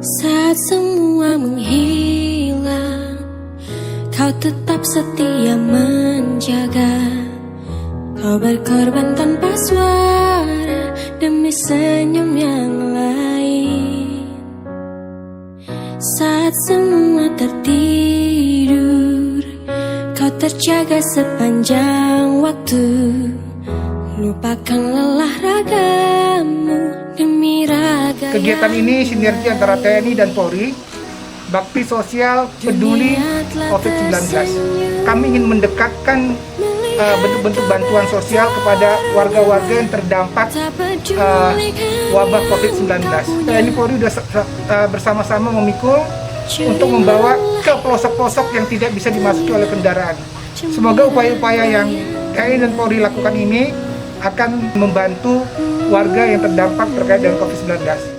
Saat semua menghilang, kau tetap setia menjaga. Kau berkorban tanpa suara demi senyum yang lain. Saat semua tertidur, kau terjaga sepanjang waktu. Lupakan lelah ragamu demi raga. Kegiatan ini sinergi antara TNI dan Polri, bakti sosial peduli COVID-19. Kami ingin mendekatkan bentuk-bentuk bantuan sosial kepada warga-warga yang terdampak wabah COVID-19. TNI Polri sudah bersama-sama memikul untuk membawa ke pelosok-pelosok yang tidak bisa dimasuki oleh kendaraan. Semoga upaya-upaya yang TNI dan Polri lakukan ini akan membantu warga yang terdampak terkait dengan COVID-19.